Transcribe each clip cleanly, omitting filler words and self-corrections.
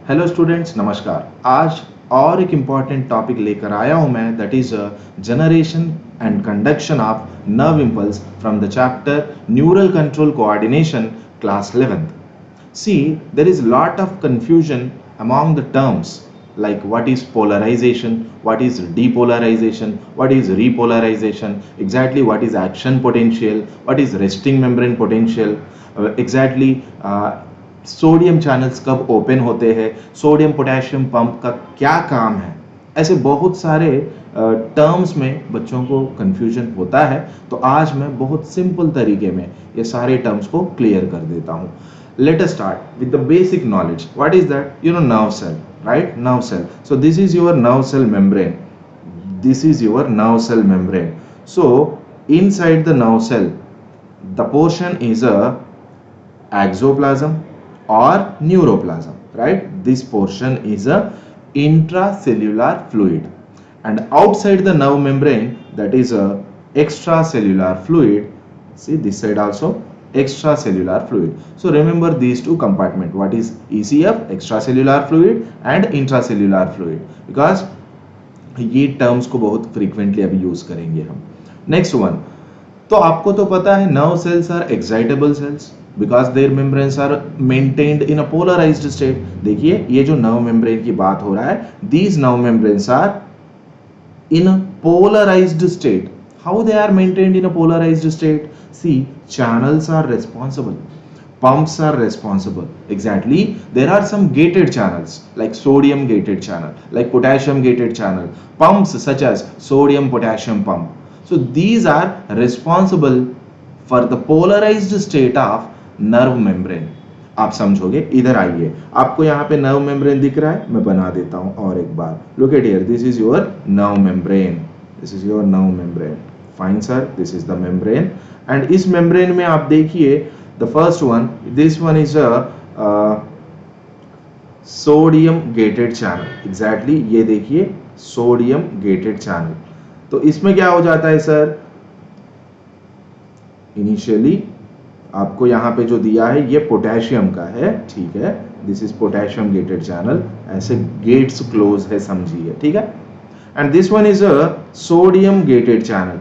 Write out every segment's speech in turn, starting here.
Hello students, नमस्कार। आज और एक इम्पॉर्टेंट टॉपिक लेकर आया हूं मैं, that is generation and conduction of nerve impulse from the chapter neural control coordination, class 11th. See, there is lot of confusion among the terms like what is polarization, what is depolarization, what is repolarization, exactly what is action potential, what is resting membrane potential, exactly sodium channels कब open होते हैं, sodium potassium pump का क्या काम है। ऐसे बहुत सारे टर्म्स में बच्चों को कंफ्यूजन होता है, तो आज मैं बहुत सिंपल तरीके में ये सारे टर्म्स को क्लियर कर देता हूँ। Let us start with the basic knowledge. What is that? Nerve cell, right? Nerve cell. So this is your nerve cell membrane. This is your nerve cell membrane. So inside the nerve cell, the portion is a exoplasm or neuroplasm, right? This portion is a intracellular fluid, and outside the nerve membrane, that is a extracellular fluid. See this side also extracellular fluid. So remember these two compartment, what is ECF, extracellular fluid, and intracellular fluid, because ये terms को बहुत frequently अभी use करेंगे हम। Next one, तो आपको तो पता है nerve cells are excitable cells because their membranes are maintained in a polarized state. देखिए ये जो नर्व मेम्ब्रेन की बात हो रहा है, these nerve membranes are in a polarized state. How they are maintained in a polarized state? See, channels are responsible, pumps are responsible. Exactly, there are some gated channels like sodium gated channel, like potassium gated channel, pumps such as sodium potassium pump. So these are responsible for the polarized state of nerve membrane. आप समझोगे, इधर आइए, आपको यहाँ पे nerve membrane दिख रहा है, मैं बना देता हूँ और एक बार। Look at here, this is your nerve membrane, this is your nerve membrane. Fine sir, this is the membrane, and इस मेम्ब्रेन में आप देखिए the first one, this one is a sodium gated channel. Exactly, ये देखिए sodium gated channel. तो इसमें क्या हो जाता है सर, इनिशियली आपको यहाँ पे जो दिया है ये पोटेशियम का है, ठीक है, this is potassium gated channel, ऐसे गेट्स क्लोज है समझिए, ठीक है। And this one is a sodium gated channel,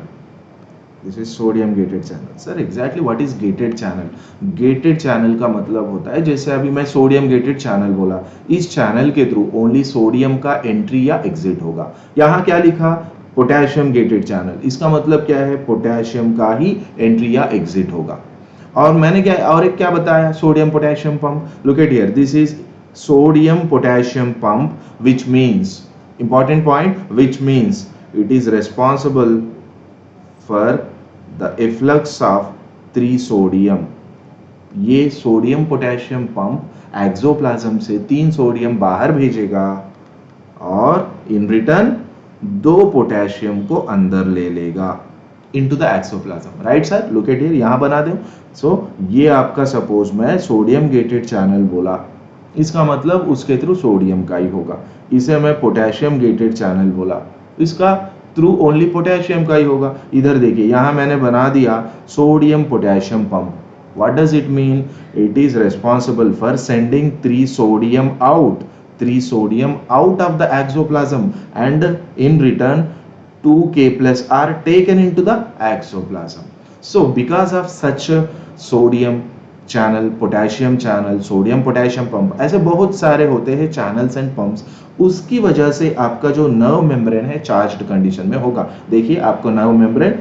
this is sodium gated channel. Sir exactly what is gated channel? Gated channel का मतलब होता है, जैसे अभी मैं सोडियम गेटेड चैनल बोला, इस चैनल के थ्रू ओनली सोडियम का एंट्री या एग्जिट होगा। यहाँ क्या लिखा? पोटेशियम गेटेड चैनल, इसका मतलब क्या है? पोटेशियम का ही एंट्री या एग्जिट होगा। और मैंने क्या और एक क्या बताया? Sodium potassium pump. Look at here, this is sodium potassium pump, which means, important point, which means it is responsible for the efflux of 3 sodium. ये सोडियम पोटेशियम पंप एक्सोप्लाज्म से 3 सोडियम बाहर भेजेगा और इन रिटर्न 2 पोटेशियम को अंदर ले लेगा into the exoplasm, right sir? Look at here, यहाँ बना दें। So ये आपका सपोज मैं सोडियम गेटेड चैनल बोला, इसका मतलब उसके थ्रू सोडियम का ही होगा। इसे मैं पोटेशियम गेटेड चैनल बोला, इसका थ्रू ओनली पोटेशियम का ही होगा। इधर देखिए, यहाँ मैंने बना दिया sodium potassium pump. What does it mean? It is responsible for sending 3 sodium out, 3 sodium out of the exoplasm, and in return 2K plus are taken into the exoplasm. So because of such a sodium channel, potassium channel, sodium potassium pump, ऐसे बहुत सारे होते हैं channels and pumps, उसकी वजह से आपका जो नर्व मेम्ब्रेन है चार्ज्ड कंडीशन में होगा। देखिए आपको नर्व मेम्ब्रेन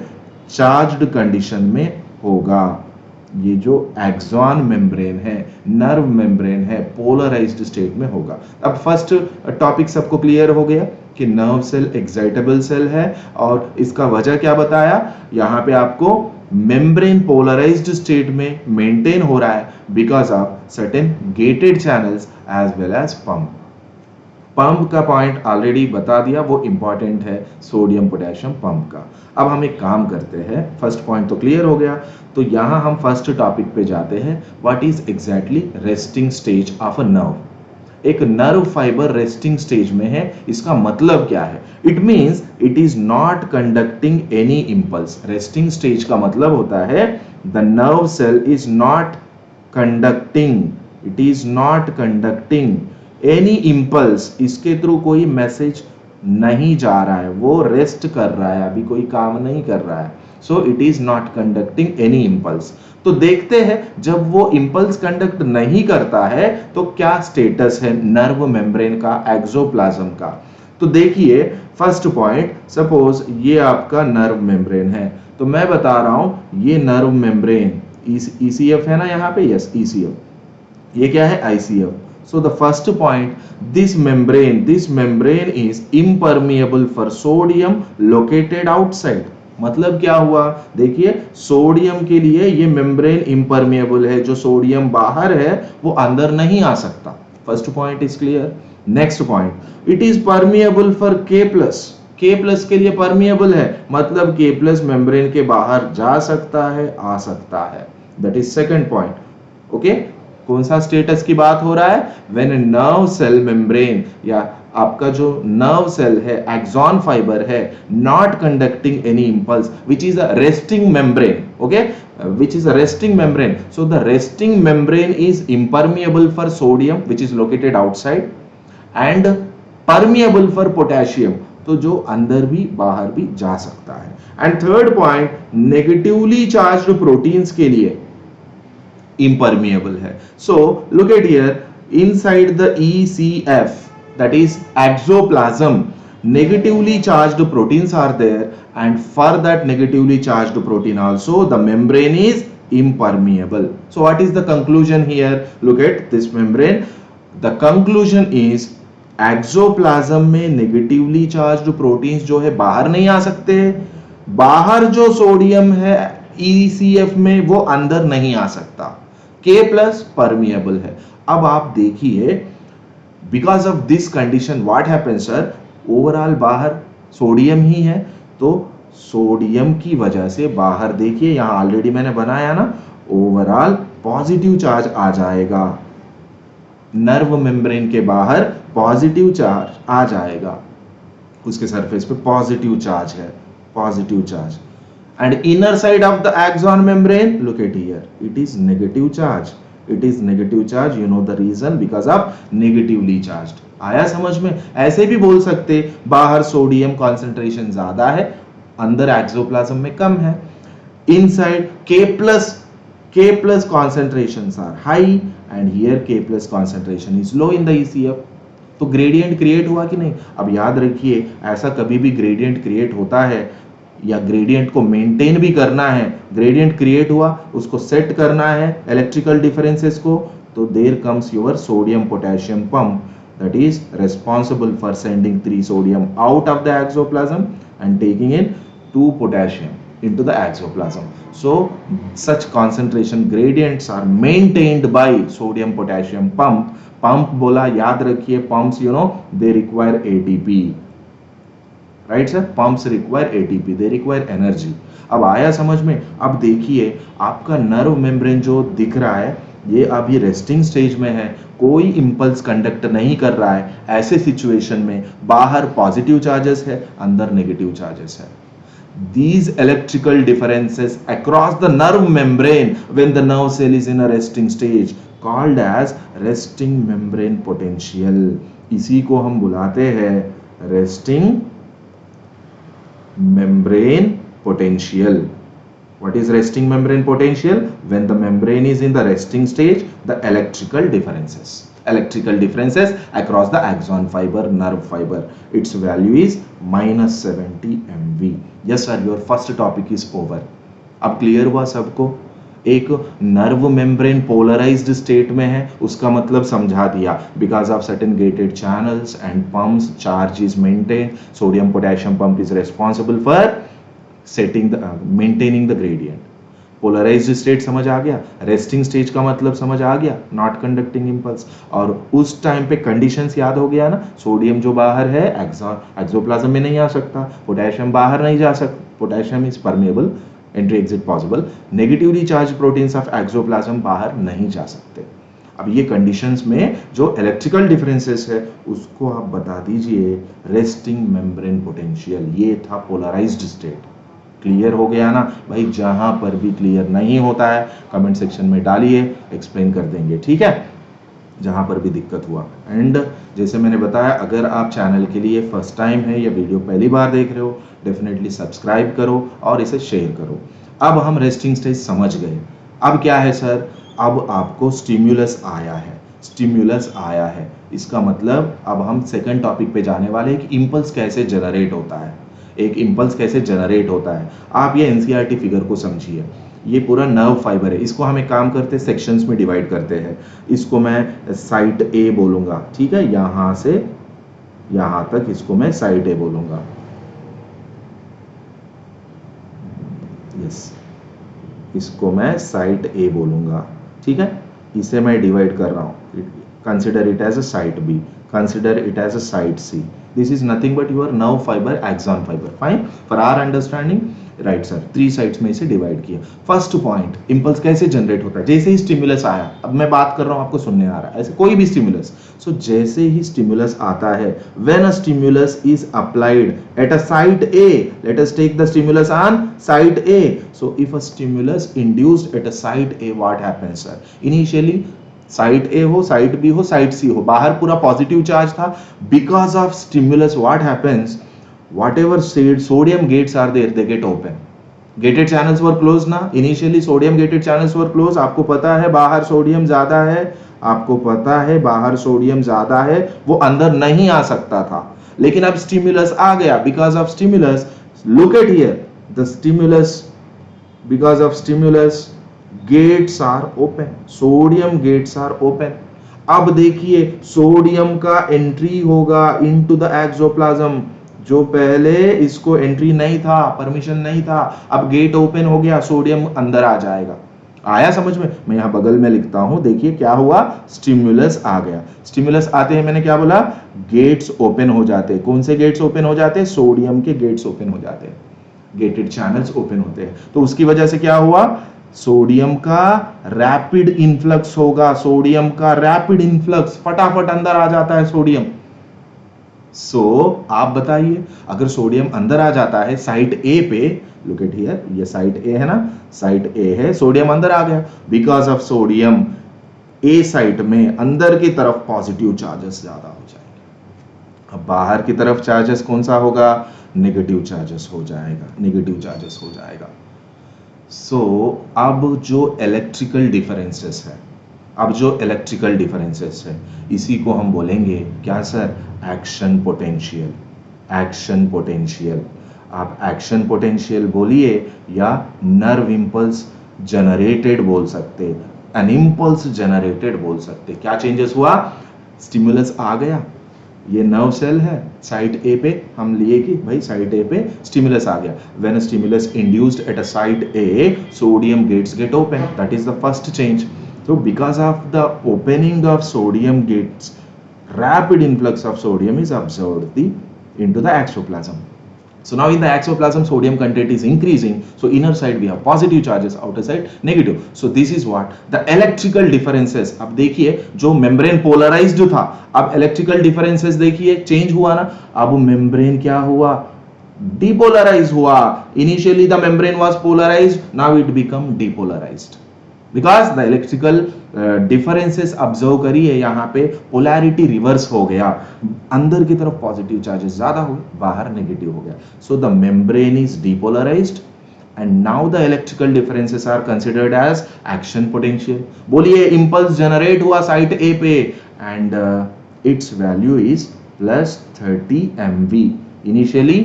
चार्ज्ड कंडीशन में होगा। ये जो एक्सॉन मेम्ब्रेन है, नर्व मेम्ब्रेन है, पोलराइज्ड स्टेट में होगा। अब फर्स्ट टॉपिक सबको क्लियर हो गया कि नर्व सेल एक्साइटेबल सेल है, और इसका वजह क्या बताया? यहाँ पे आपको मेम्ब्रेन पोलराइज्ड स्टेट में मेंटेन हो रहा है because of certain gated channels as well as pump. Pump का पॉइंट ऑलरेडी बता दिया, वो इंपॉर्टेंट है सोडियम पोटेशियम पंप का। अब हम एक काम करते हैं, फर्स्ट पॉइंट तो क्लियर हो गया, तो यहाँ हम फर्स्ट टॉपिक पे जाते हैं। What is exactly resting stage of a nerve? एक नर्व फाइबर रेस्टिंग स्टेज में है, इसका मतलब क्या है? It means it is not conducting any impulse. Resting stage का मतलब होता है the nerve cell is not conducting, it is not conducting any impulse, इसके थ्रू कोई मैसेज नहीं जा रहा है, वो रेस्ट कर रहा है, अभी कोई काम नहीं कर रहा है, so it is not conducting any impulse. तो देखते हैं जब वो इम्पल्स कंडक्ट नहीं करता है तो क्या स्टेटस है नर्व मेम्ब्रेन का, एक्सोप्लाज्म का। तो देखिए फर्स्ट पॉइंट, सपोज ये आपका नर्व मेम्ब्रेन है, तो मैं बता रहा हूं ये नर्व मेम्ब्रेन ईसीएफ है ना यहाँ पे, यस ईसीएफ, ये क्या है ICF. So the first point, this membrane is impermeable for sodium located outside। मतलब क्या हुआ, देखिए सोडियम के लिए ये मेम्ब्रेन इम्परमिएबल है, जो सोडियम बाहर है वो अंदर नहीं आ सकता। First point is clear. Next point, it is permeable for के प्लस के लिए परमिएबल है, मतलब के प्लस मेम्ब्रेन के बाहर जा सकता है, आ सकता है। That is second point. Okay, कौन सा स्टेटस की बात हो रहा है, when a nerve cell membrane, या आपका जो नर्व सेल है, एक्सॉन फाइबर है, not conducting any impulse, which is a resting membrane. Okay, which is a resting membrane, so the resting membrane is impermeable for sodium which is located outside and permeable for potassium, तो जो अंदर भी बाहर भी जा सकता है। And third point, negatively charged proteins के लिए impermeable है। So look at here, inside the ECF, that is exoplasm, negatively charged proteins are there, and for that negatively charged protein also the membrane is impermeable. So what is the conclusion here? Look at this membrane. The conclusion is axoplasm में negatively charged proteins जो है बाहर नहीं आ सकते, बाहर जो sodium है ECF में वो अंदर नहीं आ सकता, के प्लस परमिएबल है। अब आप देखिए because of this condition what happens sir, overall बाहर सोडियम ही है, तो सोडियम की वजह से बाहर देखिए यहां ऑलरेडी मैंने बनाया ना, ओवरऑल पॉजिटिव चार्ज आ जाएगा, नर्व मेम्ब्रेन के बाहर पॉजिटिव चार्ज आ जाएगा, उसके सरफेस पे पॉजिटिव चार्ज है, positive charge. And inner side of the axon membrane, look at here, it is negative charge, it is negative charge, you know the reason, because of negatively charged। आया समझ में? ऐसे भी बोल सकते बाहर सोडियम कॉन्सेंट्रेशन ज्यादा है, अंदर एक्सोप्लाज्म में कम है। Inside K plus concentrations are high and here K plus concentration is low in the ECF। तो ग्रेडियंट क्रिएट हुआ कि नहीं? अब याद रखिए ऐसा कभी भी ग्रेडियंट क्रिएट होता है या ग्रेडियंट को मेंटेन भी करना है, ग्रेडियंट क्रिएट हुआ उसको सेट करना है इलेक्ट्रिकल डिफरेंसेस को, तो there comes your sodium potassium pump that is responsible for sending 3 sodium out of the exoplasm and taking in 2 potassium into the exoplasm. So such concentration gradients are maintained by sodium potassium pump बोला याद रखिए, pumps you know they require ATP, right sir, pumps require ATP, they require energy. अब आया समझ में? अब देखिए आपका नर्व मेम्ब्रेन जो दिख रहा है ये अभी रेस्टिंग स्टेज में है, कोई इंपल्स कंडक्ट नहीं कर रहा है, ऐसे सिचुएशन में बाहर पॉजिटिव चार्जेस है, अंदर नेगेटिव चार्जेस है। These electrical differences across the nerve membrane when the nerve cell is in a resting stage called as resting membrane potential, इसी को हम बुलाते हैं resting membrane potential। What is resting membrane potential? When the membrane is in the resting stage, the electrical differences across the axon fiber, nerve fiber, its value is -70 MV। Yes sir, your first topic is over। अब clear हुआ सबको? एक nerve membrane polarized state में है उसका मतलब समझा दिया, because of certain gated channels and pumps charge is maintain, sodium potassium pump is responsible for setting the maintaining the gradient. Polarized state समझ आ गया, रेस्टिंग स्टेज का मतलब समझ आ गया, नॉट कंडक्टिंग इंपल्स, और उस टाइम पे कंडीशंस याद हो गया ना, सोडियम जो बाहर है एक्सोप्लाज्म में नहीं आ सकता, पोटेशियम बाहर नहीं जा सकता, potassium is permeable, entry exit possible, negatively charge proteins of axoplasm बाहर नहीं जा सकते। अब ये कंडीशंस में जो इलेक्ट्रिकल डिफरेंसेस है उसको आप बता दीजिए रेस्टिंग मेम्ब्रेन पोटेंशियल, ये था पोलराइज्ड स्टेट। क्लियर हो गया ना भाई? जहां पर भी क्लियर नहीं होता है कमेंट सेक्शन में डालिए, एक्सप्लेन कर देंगे, ठीक है? जहाँ पर भी दिक्कत हुआ। एंड जैसे मैंने बताया, अगर आप चैनल के लिए फर्स्ट टाइम है या वीडियो पहली बार देख रहे हो, डेफिनेटली सब्सक्राइब करो और इसे शेयर करो। अब हम रेस्टिंग स्टेज समझ गए। अब क्या है सर, अब आपको स्टिम्युलस आया है, स्टिम्युलस आया है, इसका मतलब अब हम सेकंड टॉपिक पे जाने वाले हैं कि इम्पल्स कैसे जनरेट होता है, एक इम्पल्स कैसे जनरेट होता है। आप ये एनसीईआरटी फिगर को समझिए, ये पूरा नर्व फाइबर है, इसको हम एक काम करते हैं सेक्शंस में डिवाइड करते हैं। इसको मैं साइट ए बोलूंगा, ठीक है, यहां से यहां तक इसको मैं साइट ए बोलूंगा। यस, इसको मैं साइट ए बोलूंगा, ठीक है। इसे मैं डिवाइड कर रहा हूं, consider it as a site B, consider it as a site C. This is nothing but your nerve fibre, axon fibre. Fine, for our understanding, right sir, 3 sides में इसे डिवाइड किया। फर्स्ट पॉइंट, इंपल्स कैसे generate होता है। जैसे ही stimulus आया, अब मैं बात कर रहा हूं आपको सुनने आ रहा है, ऐसे कोई भी स्टिमुलस, सो जैसे ही स्टिमुलस आता है, when a stimulus is applied at a site A, let us take the stimulus on site A, so if a stimulus induced at a site A, what happens sir, initially site A हो, site B हो, site C हो, बाहर पूरा positive charge था। Because of stimulus what happens, whatever sodium gates are there, they get open. Gated channels were closed ना, initially sodium gated channels were closed। आपको पता है बाहर सोडियम ज्यादा है, आपको पता है बाहर सोडियम ज्यादा है, वो अंदर नहीं आ सकता था। लेकिन अब स्टिमुलस आ गया, because of stimulus, look at here, the stimulus, because of stimulus gates are open, sodium gates are open. अब देखिए सोडियम का एंट्री होगा इनटू द एक्सोप्लाज्म, जो पहले इसको एंट्री नहीं था, परमिशन नहीं था, अब गेट ओपन हो गया, सोडियम अंदर आ जाएगा। आया समझ में? मैं यहां बगल में लिखता हूं, देखिए क्या हुआ, स्टिमुलस आ गया। स्टिमुलस आते हैं, मैंने क्या बोला, गेट्स ओपन हो जाते हैं। कौन से गेट्स ओपन हो जाते हैं? सोडियम के गेट्स ओपन हो जाते हैं, गेटेड चैनल्स ओपन होते हैं। तो उसकी वजह से क्या हुआ, सोडियम का रैपिड इन्फ्लक्स होगा, सोडियम का रैपिड इन्फ्लक्स, फटाफट अंदर आ जाता है सोडियम। आप बताइए, अगर सोडियम अंदर आ जाता है साइट ए पे, लुक एट हियर, ये साइट ए है ना, साइट ए है, सोडियम अंदर आ गया, because of sodium A site में अंदर की तरफ पॉजिटिव चार्जेस ज्यादा हो जाएंगे। अब बाहर की तरफ चार्जेस कौन सा होगा, नेगेटिव चार्जेस हो जाएगा, नेगेटिव चार्जेस हो जाएगा। अब जो इलेक्ट्रिकल डिफरेंसेस है, अब जो इलेक्ट्रिकल डिफरेंसेस है, इसी को हम बोलेंगे क्या sir, action potential. Action potential, आप एक्शन पोटेंशियल बोलिए या नर्व इंपल्स जनरेटेड बोल सकते, एन इंपल्स जनरेटेड बोल सकते। क्या चेंजेस हुआ, स्टिमुलस आ गया, ये नर्व सेल है साइट ए पे, हम लिए कि भाई साइट ए पे स्टिमुलस आ गया। When stimulus induced at a site A, sodium gates get open, that is the first change. So because of the opening of sodium gates, rapid influx of sodium is absorbed into the exoplasm. So now in the exoplasm, sodium content is increasing. So inner side we have positive charges, outer side negative. So this is what the electrical differences. अब देखिए जो membrane polarized था, अब electrical differences देखिए change हुआ ना, अब membrane क्या हुआ, depolarized हुआ। Initially the membrane was polarized, now it become depolarized. Because the electrical differences observe करिए, यहाँ पे पोलैरिटी रिवर्स हो गया, अंदर की तरफ पॉजिटिव चार्जेस ज्यादा हुए, बाहर नेगेटिव हो गया। So the membrane is depolarised and now the electrical differences are considered as action potential. बोलिए इंपल्स जनरेट हुआ साइट ए पे and its value is +30 MV, initially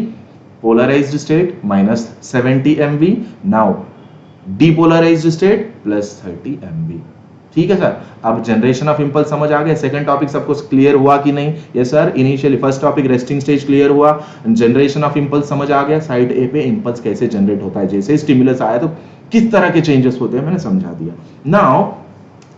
polarised state -70 MV, now depolarised state +30 MV। ठीक है sir, अब generation of impulse समझ आ गया। Second topic सबको क्लियर हुआ कि नहीं? Yes sir, initially first topic resting stage clear हुआ, जनरेशन ऑफ इंपल्स समझ आ गया, साइड ए पे इंपल्स कैसे जनरेट होता है, जैसे स्टिमुलस आया तो किस तरह के चेंजेस होते हैं मैंने समझा दिया। Now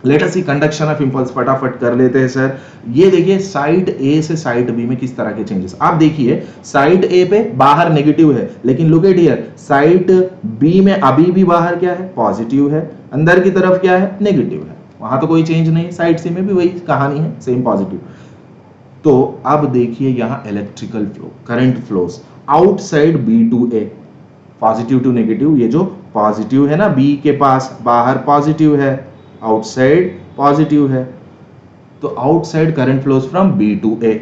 let us see conduction of impulse, फटाफट कर लेते हैं सर। ये देखिए साइड ए से साइड बी में किस तरह के चेंजेस। आप देखिए साइड ए पे बाहर नेगेटिव है, लेकिन look at here, side B में अभी भी बाहर क्या है, पॉजिटिव है, अंदर की तरफ क्या है, नेगेटिव है। वहां तो कोई चेंज नहीं है, साइड सी में भी वही कहानी है, सेम पॉजिटिव। तो अब देखिए यहां electrical flow, current flows outside B to A, positive to negative. ये जो पॉजिटिव है ना बी के पास, बाहर पॉजिटिव है, आउटसाइड पॉजिटिव है, तो outside current flows from B to A,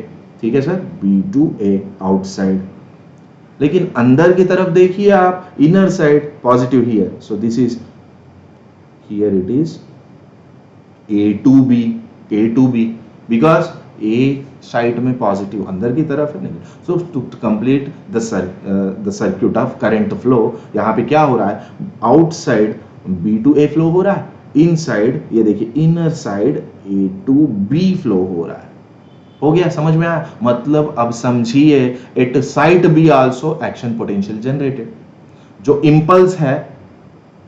ठीक है sir, B to A outside. लेकिन अंदर की तरफ देखिए आप, inner side positive here, so this is here it is A to B because A side में पॉजिटिव अंदर की तरफ है, नहीं। So to complete the circuit of current flow, यहाँ पे क्या हो रहा है, outside B to A flow हो रहा है, इनसाइड ये देखिए inner side A to B flow हो रहा है। हो गया, समझ में आया? मतलब अब समझिए, at site B also action potential generated. जो इंपल्स है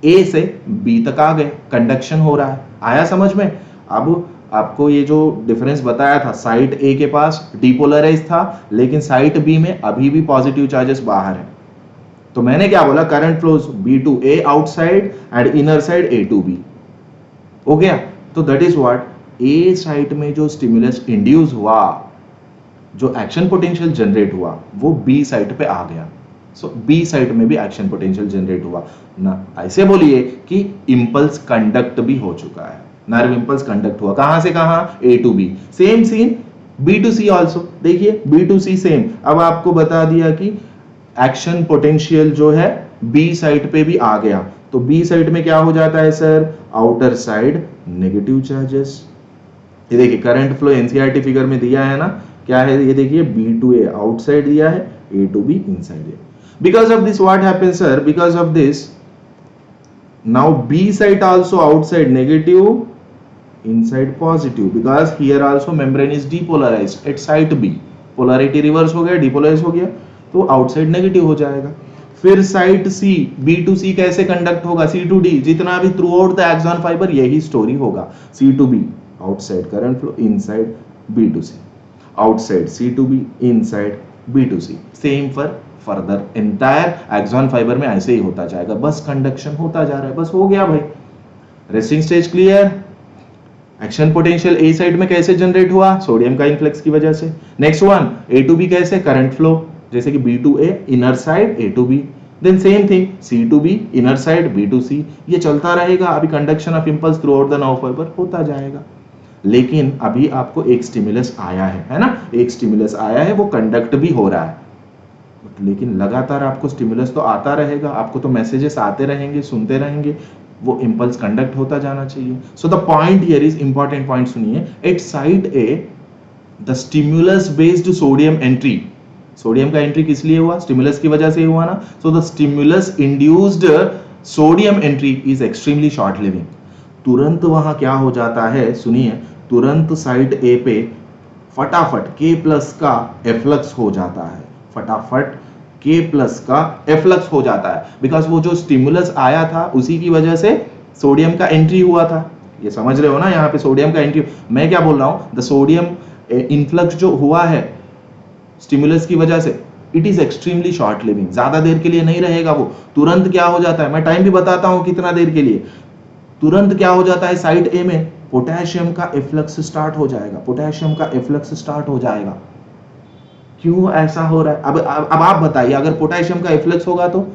ए से बी तक आ गए, कंडक्शन हो रहा है, आया समझ में? अब आपको ये जो डिफरेंस बताया था, साइट ए के पास डिपोलराइज था, लेकिन साइट बी में अभी भी पॉजिटिव चार्जेस बाहर है। तो मैंने क्या बोला, current flows B to A outside and inner side A to B. हो गया? तो that is what, A site में जो स्टिमुलस इंड्यूस हुआ, जो एक्शन पोटेंशियल जनरेट हुआ, वो बी साइट पे आ गया। सो बी साइट में भी एक्शन पोटेंशियल जनरेट हुआ ना। ऐसे बोलिए कि इंपल्स कंडक्ट भी हो चुका है, नर्व इंपल्स कंडक्ट हुआ, कहां से कहां, A to B. Same scene B to C also, देखिए बी टू सी सेम। अब आपको बता दिया कि एक्शन पोटेंशियल जो है बी साइड पे भी आ गया, तो बी साइड में क्या हो जाता है sir, outer side negative charges. ये देखिए करंट फ्लो एनसीईआरटी फिगर में दिया है ना, क्या है ये देखिए, बी टू ए आउटसाइड दिया है, ए टू बी इनसाइड है। Because of this what happens sir, because of this now B side also outside negative, inside positive, because here also membrane is depolarized at site B, polarity reverse हो गया, depolarize हो गया, तो outside negative हो जाएगा। फिर site C, B to C कैसे conduct होगा, C to D, जितना भी throughout the axon fibre यही स्टोरी होगा, C to B outside current flow, inside B to C, outside C to B, inside B to C, same for further entire axon fibre में ऐसे ही होता जाएगा, बस conduction होता जा रहा है, बस हो गया भाई। Resting stage clear? Action potential A side में कैसे जनरेट हुआ, सोडियम का इन्फ्लक्स की वजह से। Next one, A to B कैसे, करंट फ्लो, जैसे कि B to A inner side A to B, then same thing C to B inner side B to C, ये चलता रहेगा। अभी conduction of impulse throughout the nerve fibre होता जाएगा। लेकिन अभी आपको एक स्टिमुलस आया है ना, एक स्टिमुलस आया है, वो कंडक्ट भी हो रहा है, लेकिन लगातार आपको स्टिमुलस तो आता रहेगा, आपको तो मैसेजेस आते रहेंगे, सुनते रहेंगे, वो इंपल्स कंडक्ट होता जाना चाहिए। So the point here is, important point सुनिए, at site A the stimulus based sodium entry, sodium का एंट्री किस लिए हुआ, स्टिमुलस की वजह से हुआ ना, so the stimulus induced sodium entry is extremely short living. तुरंत वहां क्या हो जाता है, सुनिए, तुरंत साइट ए पे फटाफट K प्लस का एफ्लक्स हो जाता है, फटाफट K प्लस का एफ्लक्स हो जाता है, बिकॉज वो जो स्टिमुलस आया था उसी की वजह से सोडियम का एंट्री हुआ था। ये समझ रहे हो ना, यहाँ पे सोडियम का एंट्री, मैं क्या बोल रहा हूँ, द सोडियम इन्फ्लक्स जो हुआ है स्टिमुलस की वजह से, it is extremely short living, ज्यादा देर के लिए नहीं रहेगा वो, तुरंत क्या हो जाता है, मैं टाइम भी बताता हूँ कितना देर के लिए, तुरंत क्या हो जाता है, साइट ए में पोटेशियम का एफ्लक्स स्टार्ट हो जाएगा, पोटेशियम का एफ्लक्स स्टार्ट हो जाएगा। क्यों ऐसा हो रहा है, अब आप बताइए, अगर पोटेशियम का एफ्लक्स होगा तो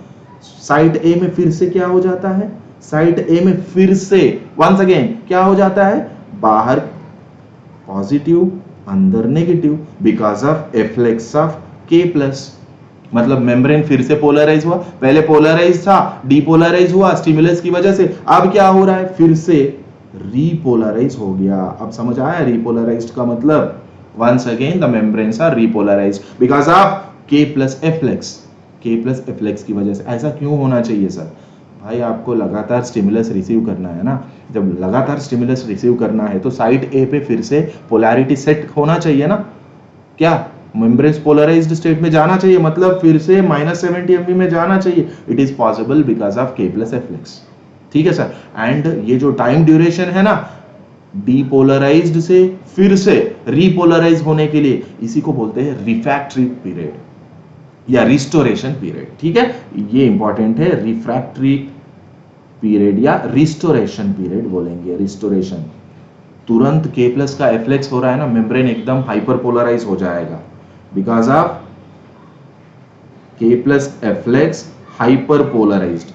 साइट ए में फिर से क्या हो जाता है, साइट ए में फिर से वंस अगेन क्या हो जाता है, बाहर पॉजिटिव अंदर negative, because of efflux of K plus, मतलब मेम्ब्रेन फिर से पोलराइज हुआ, पहले पोलराइज था, डीपोलराइज हुआ स्टिमुलस की वजह से, अब क्या हो रहा है, फिर से रीपोलराइज हो गया। अब समझ आया रीपोलराइज्ड का मतलब, once again the membranes are repolarized because of K plus efflux, K plus efflux की वजह से। ऐसा क्यों होना चाहिए सर, भाई आपको लगातार स्टिमुलस रिसीव करना है ना, जब लगातार स्टिमुलस रिसीव करना है तो साइट ए पे फिर से पोलैरिटी सेट होना चाहिए ना, क्या मेम्ब्रेन्स पोलराइज्ड स्टेट में जाना चाहिए, मतलब फिर से -70 MV में जाना चाहिए, it is possible because of K plus efflux, ठीक है सर। एंड ये जो टाइम ड्यूरेशन है ना, डीपोलराइज्ड से फिर से रीपोलराइज होने के लिए, इसी को बोलते हैं रिफ्रैक्टरी पीरियड या रिस्टोरेशन पीरियड, ठीक है, ये इंपॉर्टेंट है, रिफ्रैक्टरी पीरियड या रिस्टोरेशन पीरियड बोलेंगे, रिस्टोरेशन। तुरंत K प्लस का एफ्लेक्स हो रहा है ना, मेम्ब्रेन एकदम हाइपरपोलराइज हो जाएगा, because of K plus efflux हाइपरपोलराइज्ड,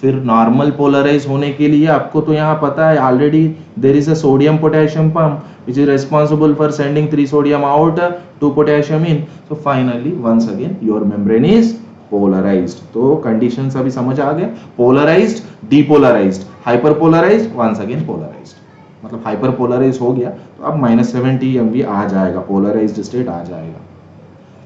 फिर नॉर्मल पोलराइज होने के लिए आपको तो यहाँ पता है already there is a sodium potassium pump which is responsible for sending 3 sodium out, 2 potassium in. So finally once again your membrane is polarized. तो conditions अभी समझ आ गए, polarized, depolarized, hyperpolarized, once again polarized. मतलब hyperpolarized हो गया तो अब -70 MV आ जाएगा, polarized state आ जाएगा.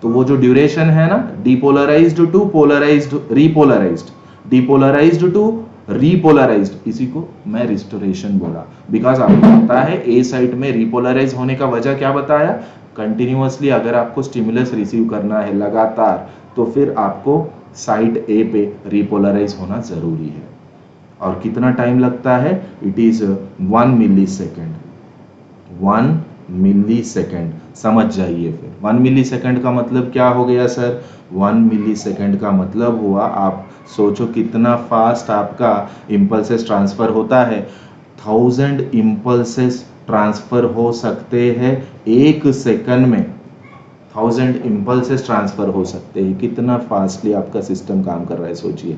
तो वो जो ड्यूरेशन है ना, depolarized to polarized, repolarized, depolarized to repolarised, इसी को मैं रिस्टोरेशन बोला. बिकॉज आपको पता है ए साइट में रीपोलराइज होने का वजह क्या बताया, कंटिन्यूअसली अगर आपको स्टिमुलस रिसीव करना है लगातार तो फिर आपको साइट ए पे रीपोलराइज होना जरूरी है. और कितना टाइम लगता है, it is 1 millisecond. 1 millisecond, समझ जाइए. फिर 1 मिली सेकेंड का मतलब क्या हो गया सर, 1 मिली सेकेंड का मतलब हुआ, आप सोचो कितना फास्ट आपका इम्पल्सेस ट्रांसफर होता है. 1000 इम्पल्सेस ट्रांसफर हो सकते हैं 1 सेकंड में. 1000 इम्पल्सेस ट्रांसफर हो सकते हैं. कितना फास्टली आपका सिस्टम काम कर रहा है, सोचिए.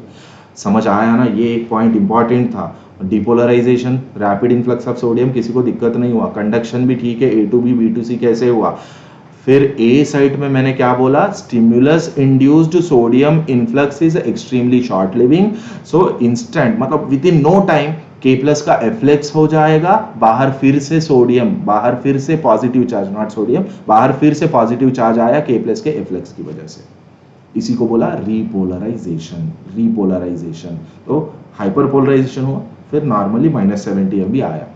समझ आया ना, ये एक पॉइंट इंपॉर्टेंट था. Depolarization, rapid influx of sodium, किसी को दिक्कत नहीं हुआ. कंडक्शन भी ठीक है, A to B, B to C कैसे हुआ. फिर ए साइट में मैंने क्या बोला, stimulus induced sodium influx is extremely short living. So instant मतलब within no time K plus का एफ्लेक्स हो जाएगा, बाहर फिर से सोडियम, बाहर फिर से पॉजिटिव चार्ज, नॉट सोडियम, बाहर फिर से पॉजिटिव चार्ज आया K प्लस के एफ्लेक्स की वजह से. इसी को बोला रीपोलराइजेशन. रीपोलराइजेशन तो हाइपरपोलराइजेशन हुआ, फिर नॉर्मली -70 MV आया.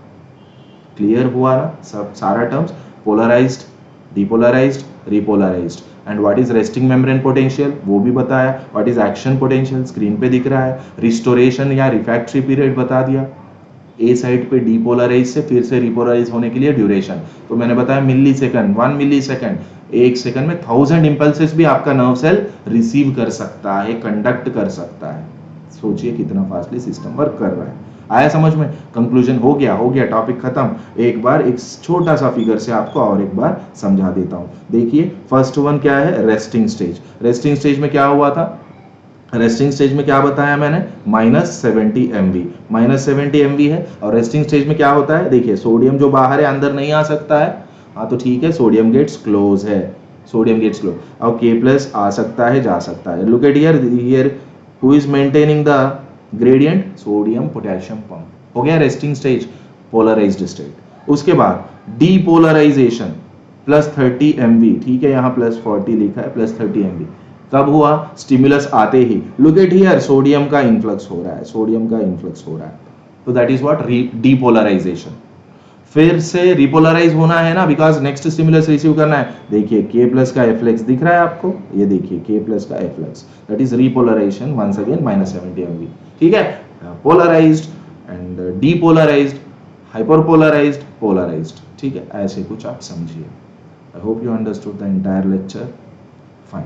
क्लियर हुआ ना सब सारा terms, polarized, depolarized, repolarized. And what is resting membrane potential, वो भी बताया. what is action potential, screen पे दिख रहा है. रिस्टोरेशन या रिफैक्ट्री पीरियड बता दिया. ए साइड पे डीपोलराइज से फिर से रिपोलराइज होने के लिए ड्यूरेशन तो मैंने बताया मिली सेकंड, 1 मिली सेकंड. 1 सेकंड में 1000 इंपल्सेस भी आपका नर्व सेल रिसीव कर सकता है, कंडक्ट कर सकता है. सोचिए कितना फास्टली सिस्टम वर्क कर रहा है. आया समझ में. कंक्लूजन हो गया, टॉपिक खत्म. एक बार एक छोटा सा फिगर से आपको और एक बार समझा देता हूं. देखिए फर्स्ट वन क्या है, रेस्टिंग स्टेज. रेस्टिंग स्टेज में क्या हुआ था, रेस्टिंग स्टेज में क्या बताया मैंने, -70 MV. -70 MV है और रेस्टिंग स्टेज में क्या होता है, देखिए सोडियम जो बाहर है अंदर नहीं आ सकता है. हाँ तो ठीक है, सोडियम गेट्स क्लोज है, सोडियम गेट्स क्लोज. और K प्लस आ सकता है, जा सकता है. Look at here who is maintaining the gradient, sodium potassium pump. हो गया रेस्टिंग स्टेज, पोलराइज्ड स्टेट. उसके बाद डीपोलराइजेशन, +30 MV. ठीक है, यहाँ +40 लिखा है, +30 MV कब हुआ, स्टिमुलस आते ही. लुक एट हियर, सोडियम का इन्फ्लक्स हो रहा है, सोडियम का इन्फ्लक्स हो रहा है. तो दैट इज व्हाट, डीपोलराइजेशन. फिर से रिपोलराइज होना है ना, बिकॉज नेक्स्ट स्टिमुलस रिसीव करना है. देखिए K प्लस का एफ्लेक्स दिख रहा है आपको, ये देखिए K प्लस का efflux, that is repolarisation. Once again -70 MV. ठीक है, polarised and depolarised, hyperpolarised, polarised. ठीक है, ऐसे कुछ आप समझिए. I hope you understood the entire lecture. Fine.